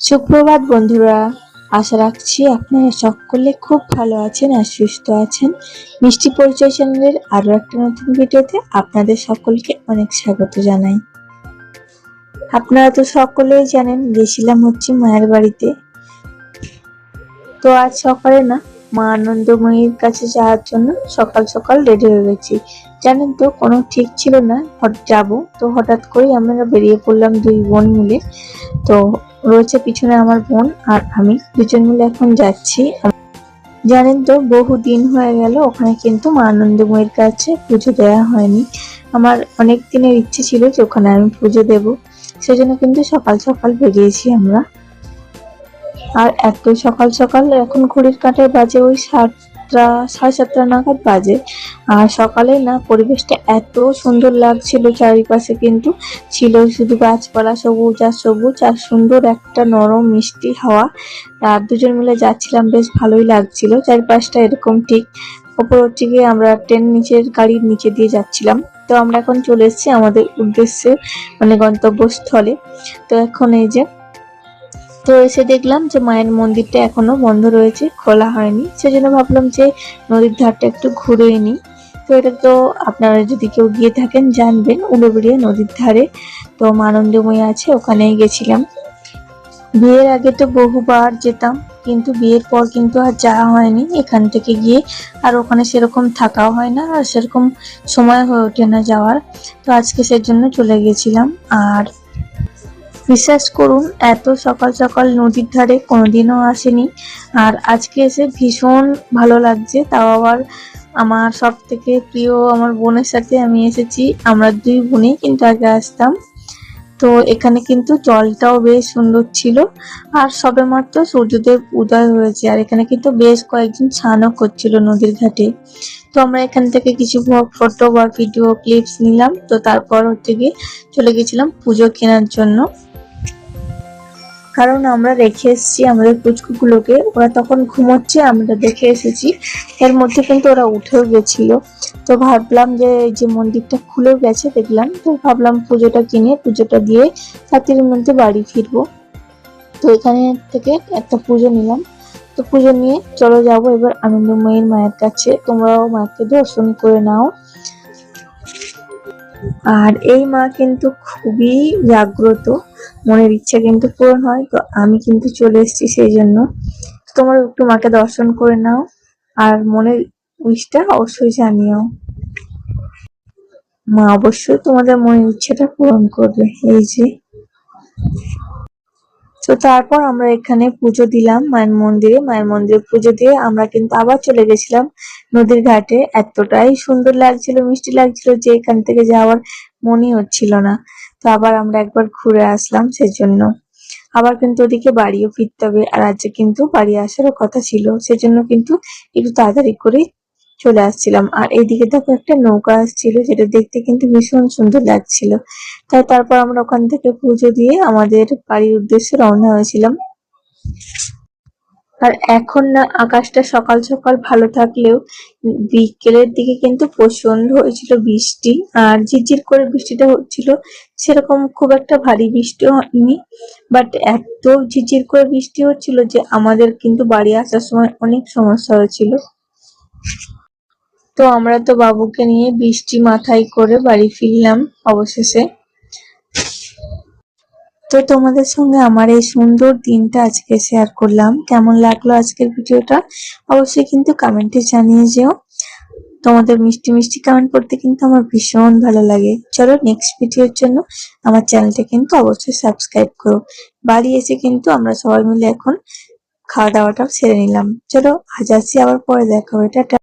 সুপ্রভাত বন্ধুরা, আশা রাখছি আপনারা সকলে খুব ভালো আছেন আর সুস্থ আছেন। মিষ্টি পরিচয় চ্যানেলের আরো একটা নতুন ভিডিওতে আপনাদের সকলকে অনেক স্বাগত জানাই। আপনারা তো সকলেই জানেন গেছিলাম হচ্ছে মায়ের বাড়িতে। তো আজ সকালে না মা আনন্দময়ীর কাছে যাওয়ার জন্য সকাল সকাল রেডি হয়ে গেছি। জানেন তো কোনো ঠিক ছিল না যাবো, তো হঠাৎ করেই আমরা বেরিয়ে পড়লাম দুই বোন মিলে। তো রয়েছে পিছনে আমার বোন আর আমি, দুজন মিলে এখন যাচ্ছি। জানেন তো বহু দিন হয়ে গেল ওখানে কিন্তু মা আনন্দময়ীর কাছে পুজো দেওয়া হয়নি। আমার অনেক দিনের ইচ্ছে ছিল যে ওখানে আমি পুজো দেব, সেজন্য কিন্তু সকাল সকাল বেরিয়েছি আমরা। আর এত সকাল সকাল এখন ঘড়ির কাঁটায় বাজে ওই 7টা 7:30 নাগাদ বাজে। আর সকালে না পরিবেশটা এত সুন্দর লাগছিল, চারিপাশে কিন্তু ছিল শুধু গাছপালা, সবুজ আর সবুজ আর সুন্দর একটা নরম মিষ্টি হাওয়া। আর দুজন মিলে যাচ্ছিলাম, বেশ ভালোই লাগছিল। চারপাশটা এরকম ঠিক ওপর হচ্ছে গিয়ে আমরা ট্রেন নিচের গাড়ির নিচে দিয়ে যাচ্ছিলাম। তো আমরা এখন চলে এসেছি আমাদের উদ্দেশ্যে, মানে গন্তব্যস্থলে। তো এখন এই যে তো এসে দেখলাম যে মায়ের মন্দিরটা এখনো বন্ধ রয়েছে, খোলা হয়নি। সেজন্য ভাবলাম যে নদীর ধারটা একটু ঘুরে নিই। তো এটা তো আপনারা যদি কেউ গিয়ে থাকেন জানবেন, উলুবেড়িয়া নদীর ধারে তো আনন্দময়ী আছে, ওখানেই গেছিলাম। বিয়ের আগে তো বহুবার যেতাম, কিন্তু বিয়ের পর কিন্তু আর যাওয়া হয়নি এখান থেকে গিয়ে। আর ওখানে সেরকম থাকাও হয় না আর সেরকম সময় হয়ে ওঠে না যাওয়ার। তো আজকে সেজন্য চলে গেছিলাম। আর বিশ্বাস করুন, এত সকাল সকাল নদীর ধারে কোনোদিনও আসেনি, আর আজকে এসে ভীষণ ভালো লাগছে। তাও আবার আমার সব থেকে প্রিয় আমার বোনের সাথে আমি এসেছি। আমরা দুই বোনেই কিন্তু আগে আসতাম। তো এখানে কিন্তু জলটাও বেশ সুন্দর ছিল, আর সবেমাত্র সূর্যদেব উদয় হয়েছে। আর এখানে কিন্তু বেশ কয়েকজন স্নানও করছিল নদীর ঘাটে। তো আমরা এখান থেকে কিছু ফটো বা ভিডিও ক্লিপস নিলাম। তো তারপর হচ্ছে গিয়ে চলে গেছিলাম পুজো কেনার জন্য, কারণ আমরা রেখে এসেছি আমাদের পুচকুগুলোকে। ওরা তখন ঘুমোচ্ছে, আমরা দেখে এসেছি। এর মধ্যে কিন্তু ওরা উঠেও গেছিল। তো ভাবলাম যে এই যে মন্দিরটা খুলেও গেছে দেখলাম, তো ভাবলাম পুজোটা কিনে পুজোটা দিয়ে রাতের মধ্যে বাড়ি ফিরবো। তো এখানে থেকে একটা পুজো নিলাম। তো পুজো নিয়ে চলো যাবো এবার আনন্দময়ীর মায়ের কাছে। তোমরাও মাকে দর্শন করে নাও। আর এই মা কিন্তু খুবই জাগ্রত, মনের ইচ্ছা কিন্তু পূরণ হয়। তো আমি কিন্তু চলে এসেছি সেই জন্য। তোমরা একটু মাকে দর্শন করে নাও আর মনের উইশটা অবশ্যই জানিও। মা অবশ্যই তোমাদের মনের ইচ্ছাটা পূরণ করবে। এই যে, তো তারপর আমরা এখানে পুজো দিলাম মায়ের মন্দিরে পুজো দিয়ে আমরা কিন্তু আবার চলে গেছিলাম নদীর ঘাটে। এতটাই সুন্দর লাগছিল, মিষ্টি লাগছিল যে এখান থেকে যাওয়ার মনই হচ্ছিল না। তো আবার আমরা একবার ঘুরে আসলাম, সেজন্য আবার কিন্তু ওদিকে বাড়িও ফিরতে হবে। আর আজকে কিন্তু বাড়ি আসারও কথা ছিল, সেজন্য কিন্তু একটু তাড়াতাড়ি করে চলে আসছিলাম। আর এইদিকে দেখো একটা নৌকা আসছিল, যেটা দেখতে কিন্তু ভীষণ সুন্দর লাগছিল। তাই তারপর আমরা ওখান থেকে পুজো দিয়ে আমাদের বাড়ির উদ্দেশ্যে রওনা হয়েছিলাম। আর এখন না আকাশটা সকাল সকাল ভালো থাকলেও বিকেলের দিকে কিন্তু প্রচন্ড হয়েছিল বৃষ্টি, আর ঝিরঝির করে বৃষ্টিটা হচ্ছিল। সেরকম খুব একটা ভারী বৃষ্টি হয়নি, বাট এত ঝিরঝির করে বৃষ্টি হচ্ছিল যে আমাদের কিন্তু বাড়ি আসার সময় অনেক সমস্যা হয়েছিল। তো আমরা তো বাবুকে নিয়ে বৃষ্টি মাথায় করে বাড়ি ফিরলাম অবশেষে। তো তোমাদের সঙ্গে আমার এই সুন্দর দিনটা আজকে শেয়ার করলাম। কেমন লাগলো আজকের ভিডিওটা অবশ্যই কিন্তু কমেন্টে জানিয়ে যেও। তোমাদের মিষ্টি মিষ্টি কমেন্ট করতে কিন্তু আমার ভীষণ ভালো লাগে। চলো নেক্সট ভিডিওর জন্য আমার চ্যানেলটা কিন্তু অবশ্যই সাবস্ক্রাইব করো। বাড়ি এসে কিন্তু আমরা সবাই মিলে এখন খাওয়া দাওয়াটাও সেরে নিলাম। চলো আজ আসি, আবার পরে দেখা হবে। টাটা।